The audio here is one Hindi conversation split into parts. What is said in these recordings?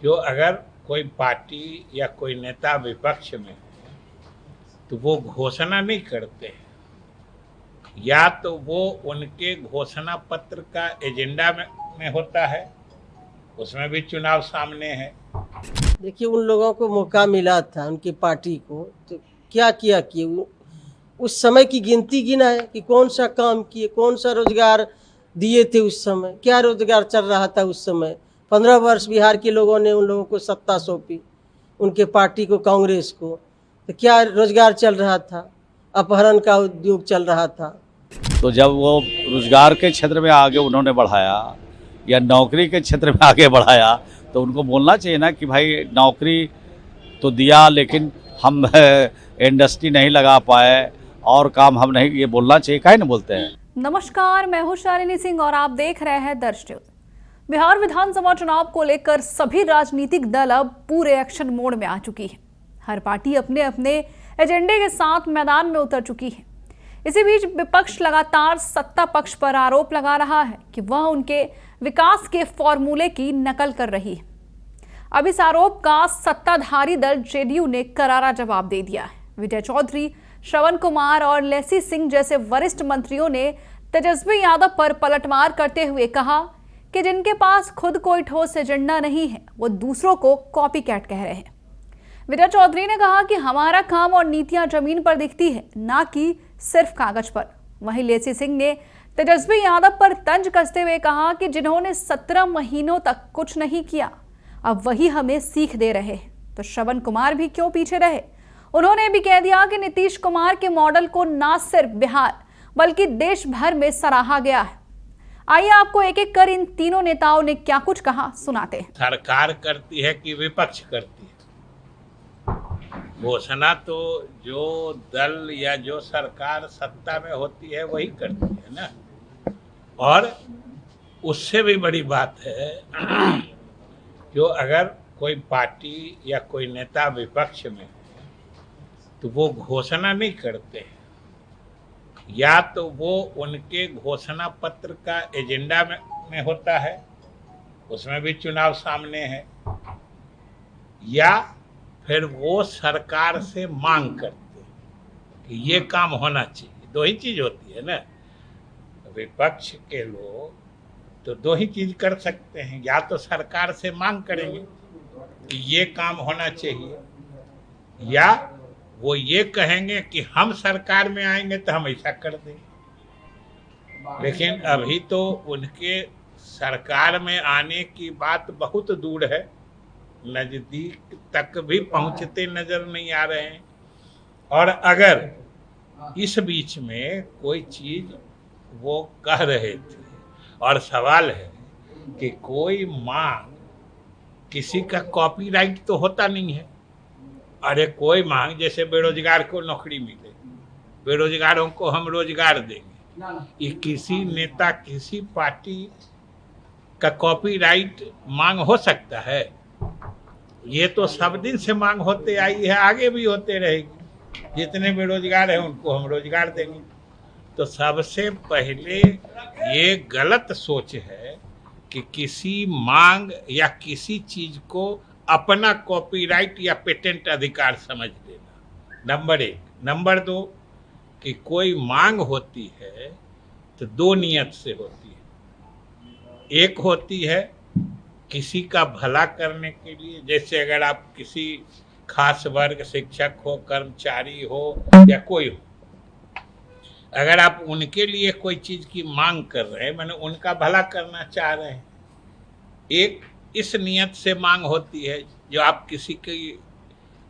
जो अगर कोई पार्टी या कोई नेता विपक्ष में है तो वो घोषणा नहीं करते हैं, या तो वो उनके घोषणा पत्र का एजेंडा में होता है, उसमें भी चुनाव सामने है। देखिए, उन लोगों को मौका मिला था, उनकी पार्टी को, तो क्या किया कि उस समय की गिनती गिना है कि कौन सा काम किए, कौन सा रोजगार दिए थे, उस समय क्या रोजगार चल रहा था। उस समय 15 वर्ष बिहार के लोगों ने उन लोगों को सत्ता सौंपी, उनके पार्टी को, कांग्रेस को, तो क्या रोजगार चल रहा था, अपहरण का उद्योग चल रहा था। तो जब वो रोजगार के क्षेत्र में आगे उन्होंने बढ़ाया या नौकरी के क्षेत्र में आगे बढ़ाया, तो उनको बोलना चाहिए ना कि भाई नौकरी तो दिया लेकिन हम इंडस्ट्री नहीं लगा पाए और काम हम नहीं, ये बोलना चाहिए। काहे नहीं बोलते हैं। नमस्कार, मैं हूं शालिनी सिंह और आप देख रहे हैं दर्श न्यूज। बिहार विधानसभा चुनाव को लेकर सभी राजनीतिक दल अब पूरे एक्शन मोड में आ चुकी है। हर पार्टी अपने अपने एजेंडे के साथ मैदान में उतर चुकी है। इसी बीच विपक्ष लगातार सत्ता पक्ष पर आरोप लगा रहा है कि वह उनके विकास के फॉर्मूले की नकल कर रही है। अब इस आरोप का सत्ताधारी दल जेडीयू ने करारा जवाब दे दिया है। विजय चौधरी, श्रवण कुमार और लेसी सिंह जैसे वरिष्ठ मंत्रियों ने तेजस्वी यादव पर पलटवार करते हुए कहा कि जिनके पास खुद कोई ठोस एजेंडा नहीं है वो दूसरों को कॉपी कैट कह रहे हैं। विजय चौधरी ने कहा कि हमारा काम और नीतियां जमीन पर दिखती है, ना कि सिर्फ कागज पर। वहीं लेसी सिंह ने तेजस्वी यादव पर तंज कसते हुए कहा कि जिन्होंने 17 महीनों तक कुछ नहीं किया, अब वही हमें सीख दे रहे हैं। तो श्रवण कुमार भी क्यों पीछे रहे। उन्होंने भी कह दिया कि नीतीश कुमार के मॉडल को ना सिर्फ बिहार बल्कि देश भर में सराहा गया है। आइए आपको एक एक कर इन तीनों नेताओं ने क्या कुछ कहा सुनाते हैं। सरकार करती है कि विपक्ष करती है? घोषणा तो जो दल या जो सरकार सत्ता में होती है वही करती है ना। और उससे भी बड़ी बात है जो अगर कोई पार्टी या कोई नेता विपक्ष में है तो वो घोषणा नहीं करते हैं, या तो वो उनके घोषणा पत्र का एजेंडा में होता है, उसमें भी चुनाव सामने है, या फिर वो सरकार से मांग करते हैं कि ये काम होना चाहिए। दो ही चीज होती है ना। विपक्ष के लोग तो दो ही चीज कर सकते हैं, या तो सरकार से मांग करेंगे कि ये काम होना चाहिए, या वो ये कहेंगे कि हम सरकार में आएंगे तो हम ऐसा कर देंगे। लेकिन अभी तो उनके सरकार में आने की बात बहुत दूर है, नजदीक तक भी पहुंचते नजर नहीं आ रहे हैं। और अगर इस बीच में कोई चीज वो कह रहे थे, और सवाल है कि कोई मांग, किसी का कॉपीराइट तो होता नहीं है। अरे कोई मांग, जैसे बेरोजगार को नौकरी मिले, बेरोजगारों को हम रोजगार देंगे, ये किसी नेता किसी पार्टी का कॉपीराइट मांग हो सकता है? ये तो सब दिन से मांग होते आई है, आगे भी होते रहेगी। जितने बेरोजगार हैं उनको हम रोजगार देंगे। तो सबसे पहले ये गलत सोच है कि किसी मांग या किसी चीज को अपना कॉपीराइट या पेटेंट अधिकार समझ लेना, नंबर 1। नंबर 2 कि कोई मांग होती है तो दो नियत से होती है। एक होती है किसी का भला करने के लिए, जैसे अगर आप किसी खास वर्ग, शिक्षक हो, कर्मचारी हो या कोई हो, अगर आप उनके लिए कोई चीज की मांग कर रहे हैं, माने उनका भला करना चाह रहे हैं, एक इस नियत से मांग होती है जो आप किसी की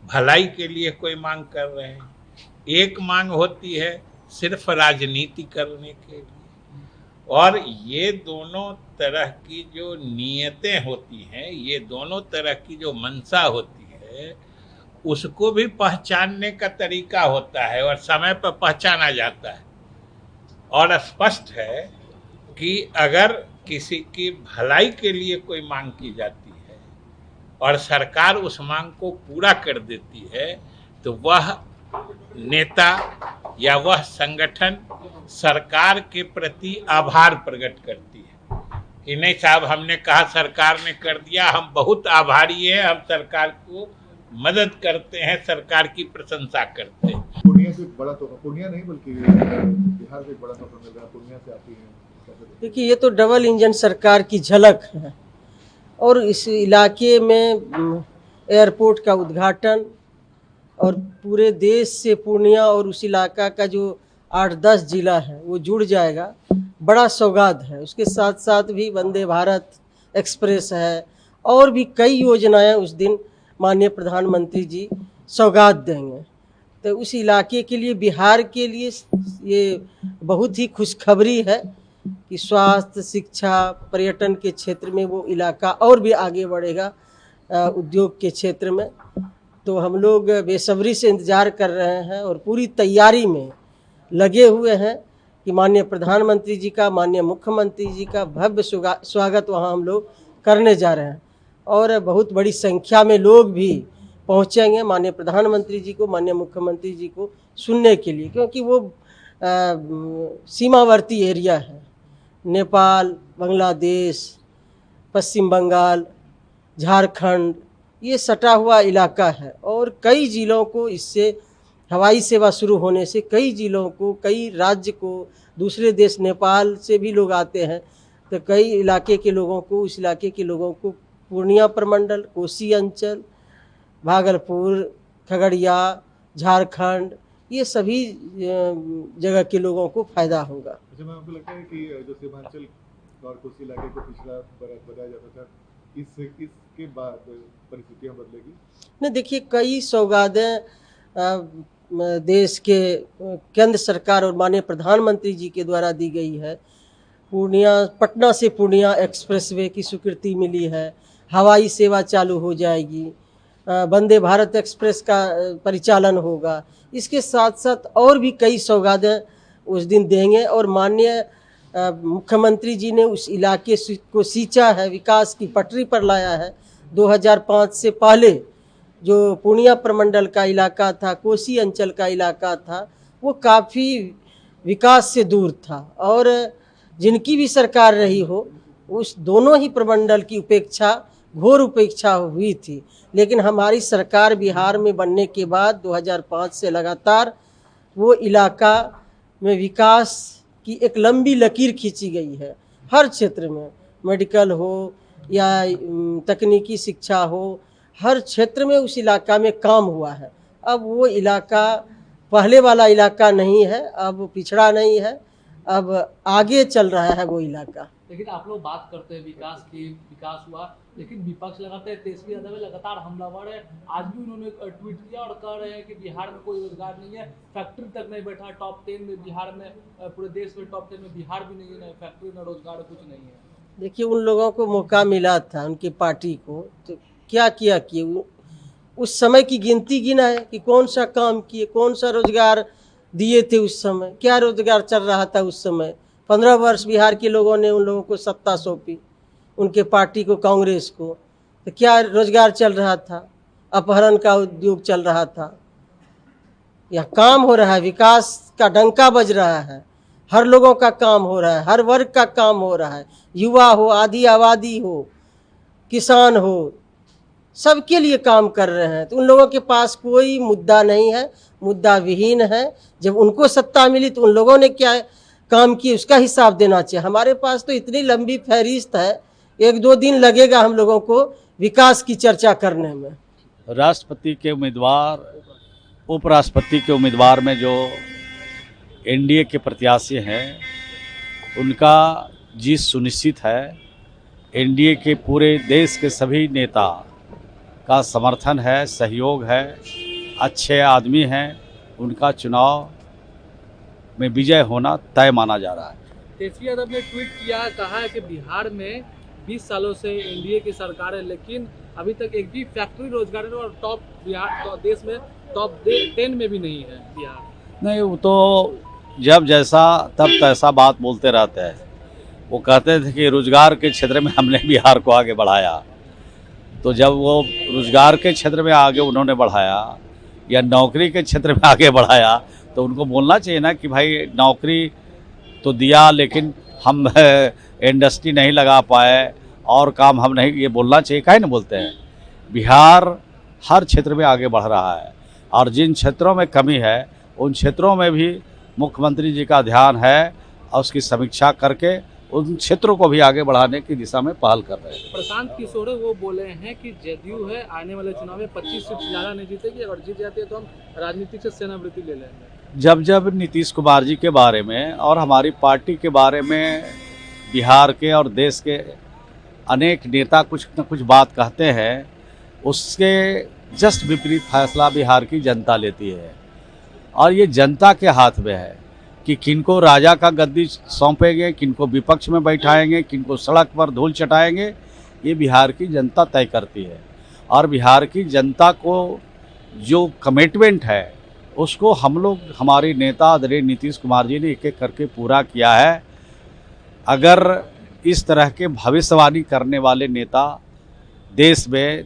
भलाई के लिए कोई मांग कर रहे हैं। एक मांग होती है सिर्फ राजनीति करने के लिए। और ये दोनों तरह की जो नियतें होती हैं, ये दोनों तरह की जो मंशा होती है, उसको भी पहचानने का तरीका होता है और समय पर पहचाना जाता है। और स्पष्ट है कि अगर किसी की भलाई के लिए कोई मांग की जाती है और सरकार उस मांग को पूरा कर देती है, तो वह नेता या वह संगठन सरकार के प्रति आभार प्रकट करती है कि नहीं साहब हमने कहा सरकार ने कर दिया, हम बहुत आभारी हैं, हम सरकार को मदद करते हैं, सरकार की प्रशंसा करते हैं। पूर्णिया से एक बड़ा तोहफा, पूर्णिया नहीं बल्कि बिहार से एक बड़ा तोहफा मिल रहा है, पूर्णिया से आती है। देखिए, ये तो डबल इंजन सरकार की झलक है। और इस इलाके में एयरपोर्ट का उद्घाटन और पूरे देश से पूर्णिया और उस इलाका का जो 8-10 जिला है वो जुड़ जाएगा, बड़ा सौगात है। उसके साथ साथ भी वंदे भारत एक्सप्रेस है और भी कई योजनाएं उस दिन माननीय प्रधानमंत्री जी सौगात देंगे। तो उस इलाके के लिए, बिहार के लिए ये बहुत ही खुशखबरी है कि स्वास्थ्य, शिक्षा, पर्यटन के क्षेत्र में वो इलाका और भी आगे बढ़ेगा, उद्योग के क्षेत्र में। तो हम लोग बेसब्री से इंतज़ार कर रहे हैं और पूरी तैयारी में लगे हुए हैं कि माननीय प्रधानमंत्री जी का, माननीय मुख्यमंत्री जी का भव्य स्वागत वहाँ हम लोग करने जा रहे हैं। और बहुत बड़ी संख्या में लोग भी पहुँचेंगे माननीय प्रधानमंत्री जी को, माननीय मुख्यमंत्री जी को सुनने के लिए, क्योंकि वो सीमावर्ती एरिया है। नेपाल, बांग्लादेश, पश्चिम बंगाल, झारखंड, ये सटा हुआ इलाका है और कई ज़िलों को इससे हवाई सेवा शुरू होने से कई ज़िलों को, कई राज्य को, दूसरे देश नेपाल से भी लोग आते हैं। तो कई इलाके के लोगों को, उस इलाके के लोगों को पूर्णिया प्रमंडल, कोसी अंचल, भागलपुर, खगड़िया, झारखंड, ये सभी जगह के लोगों को फ़ायदा होगा। अच्छा मैम, आपको लगता है कि जो सीमांचल और कोसी इलाके को पिछड़ा बताया जाता था, इसके बाद परिस्थितियाँ बदलेगी? नहीं, देखिए, कई सौगातें देश के केंद्र सरकार और माननीय प्रधानमंत्री जी के द्वारा दी गई है। पूर्णिया, पटना से पूर्णिया एक्सप्रेसवे की स्वीकृति मिली है, हवाई सेवा चालू हो जाएगी, वंदे भारत एक्सप्रेस का परिचालन होगा। इसके साथ साथ और भी कई सौगातें उस दिन देंगे और माननीय मुख्यमंत्री जी ने उस इलाके को सींचा है, विकास की पटरी पर लाया है। 2005 से पहले जो पूर्णिया प्रमंडल का इलाका था, कोसी अंचल का इलाका था, वो काफ़ी विकास से दूर था और जिनकी भी सरकार रही हो, उस दोनों ही प्रमंडल की उपेक्षा, घोर उपेक्षा हुई थी। लेकिन हमारी सरकार बिहार में बनने के बाद 2005 से लगातार वो इलाका में विकास की एक लंबी लकीर खींची गई है। हर क्षेत्र में, मेडिकल हो या तकनीकी शिक्षा हो, हर क्षेत्र में उस इलाका में काम हुआ है। अब वो इलाका पहले वाला इलाका नहीं है, अब पिछड़ा नहीं है, अब आगे चल रहा है वो इलाका। लेकिन आप लोग बात करते हैं विकास की, विकास हुआ, लेकिन विपक्ष लगाते हैं तेजस्वी यादव लगातार हमलावर है। आज भी उन्होंने ट्वीट किया और कह रहे हैं कि बिहार में कोई रोजगार नहीं है, फैक्ट्री तक नहीं बैठा, टॉप 10 में बिहार में, पूरे देश में टॉप 10 में बिहार भी नहीं है, फैक्ट्री न रोजगार, कुछ नहीं है। देखिए, उन लोगों को मौका मिला था, उनकी पार्टी को, तो क्या किया कि उस समय की गिनती गिना है कि कौन सा काम किए, कौन सा रोजगार दिए थे उस समय, क्या रोजगार चल रहा था उस समय। 15 वर्ष बिहार के लोगों ने उन लोगों को सत्ता सौंपी, उनके पार्टी को, कांग्रेस को, तो क्या रोजगार चल रहा था? अपहरण का उद्योग चल रहा था या काम हो रहा है? विकास का डंका बज रहा है, हर लोगों का काम हो रहा है, हर वर्ग का काम हो रहा है, युवा हो, आधी आबादी हो, किसान हो, सबके लिए काम कर रहे हैं। तो उन लोगों के पास कोई मुद्दा नहीं है, मुद्दा विहीन है। जब उनको सत्ता मिली तो उन लोगों ने क्या काम किए उसका हिसाब देना चाहिए। हमारे पास तो इतनी लंबी फहरिस्त है, 1-2 दिन लगेगा हम लोगों को विकास की चर्चा करने में। राष्ट्रपति के उम्मीदवार, उपराष्ट्रपति के उम्मीदवार में जो एनडीए के प्रत्याशी हैं, उनका जीत सुनिश्चित है। एनडीए के पूरे देश के सभी नेता का समर्थन है, सहयोग है, अच्छे आदमी हैं, उनका चुनाव में विजय होना तय माना जा रहा है। तेजस्वी यादव ने ट्वीट किया, कहा है कि बिहार में 20 सालों से एनडीए की सरकार है, लेकिन अभी तक एक भी फैक्ट्री रोजगार और टॉप बिहार देश में टॉप 10 में भी नहीं है बिहार। नहीं, वो तो जब जैसा तब तैसा बात बोलते रहते हैं। वो कहते थे कि रोजगार के क्षेत्र में हमने बिहार को आगे बढ़ाया, तो जब वो रोजगार के क्षेत्र में आगे उन्होंने बढ़ाया या नौकरी के क्षेत्र में आगे बढ़ाया, तो उनको बोलना चाहिए ना कि भाई नौकरी तो दिया, लेकिन हम इंडस्ट्री नहीं लगा पाए और काम हम नहीं, ये बोलना चाहिए, काहे नहीं बोलते हैं। बिहार हर क्षेत्र में आगे बढ़ रहा है और जिन क्षेत्रों में कमी है उन क्षेत्रों में भी मुख्यमंत्री जी का ध्यान है और उसकी समीक्षा करके उन क्षेत्रों को भी आगे बढ़ाने की दिशा में पहल कर रहे हैं। प्रशांत किशोर वो बोले हैं कि जदयू है आने वाले चुनाव में 25 सीट से ज़्यादा नहीं जीतेगी, अगर जीत जाती है तो हम राजनीतिक से सेनावृत्ति ले लेंगे। जब नीतीश कुमार जी के बारे में और हमारी पार्टी के बारे में बिहार के और देश के अनेक नेता कुछ न कुछ बात कहते हैं, उसके जस्ट विपरीत फैसला बिहार की जनता लेती है और ये जनता के हाथ में है कि किनको राजा का गद्दी सौंपेंगे, किनको विपक्ष में बैठाएंगे, किनको सड़क पर धूल चटाएंगे, ये बिहार की जनता तय करती है। और बिहार की जनता को जो कमिटमेंट है उसको हम लोग, हमारे नेता आदरणीय नीतीश कुमार जी ने एक एक करके पूरा किया है। अगर इस तरह के भविष्यवाणी करने वाले नेता देश में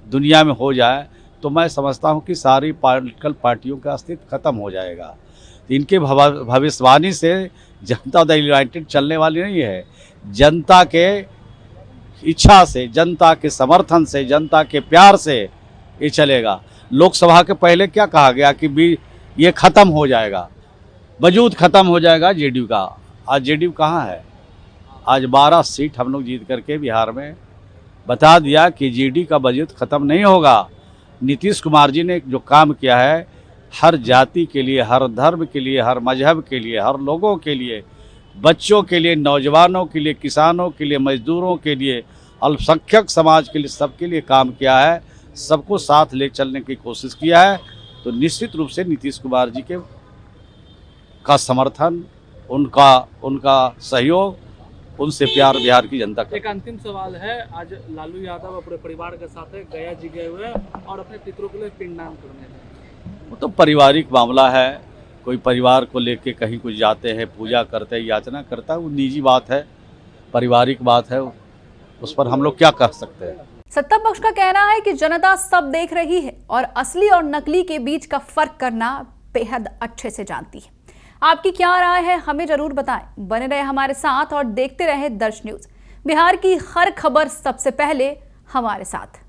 दुनिया में हो जाए तो मैं समझता हूँ कि सारी पॉलिटिकल पार्टियों का अस्तित्व खत्म हो जाएगा। इनके भविष्यवाणी से जनता दल यूनाइटेड चलने वाली नहीं है। जनता के इच्छा से, जनता के समर्थन से, जनता के प्यार से ये चलेगा। लोकसभा के पहले क्या कहा गया कि ये खत्म हो जाएगा, वजूद खत्म हो जाएगा जेडीयू का। आज जेडीयू कहाँ है? आज 12 सीट हम लोग जीत करके बिहार में बता दिया कि जेडीयू का वजूद खत्म नहीं होगा। नीतीश कुमार जी ने जो काम किया है हर जाति के लिए, हर धर्म के लिए, हर मजहब के लिए, हर लोगों के लिए, बच्चों के लिए, नौजवानों के लिए, किसानों के लिए, मजदूरों के लिए, अल्पसंख्यक समाज के लिए, सबके लिए काम किया है, सबको साथ ले चलने की कोशिश किया है। तो निश्चित रूप से नीतीश कुमार जी का समर्थन, उनका सहयोग, उनसे प्यार बिहार की जनता का। एक अंतिम सवाल है, आज लालू यादव अपने परिवार के साथ गया जी गए हुए हैं और अपने पितरों के लिए पिंडदान करने गए। वो तो पारिवारिक मामला है, कोई परिवार को लेके कहीं कुछ जाते हैं, पूजा करते हैं, याचना करता है, वो निजी बात है, पारिवारिक बात है, उस पर हम लोग क्या कह सकते हैं। सत्ता पक्ष का कहना है कि जनता सब देख रही है और असली और नकली के बीच का फर्क करना बेहद अच्छे से जानती है। आपकी क्या राय है हमें जरूर बताएं। बने रहे हमारे साथ और देखते रहे दर्श न्यूज। बिहार की हर खबर सबसे पहले हमारे साथ।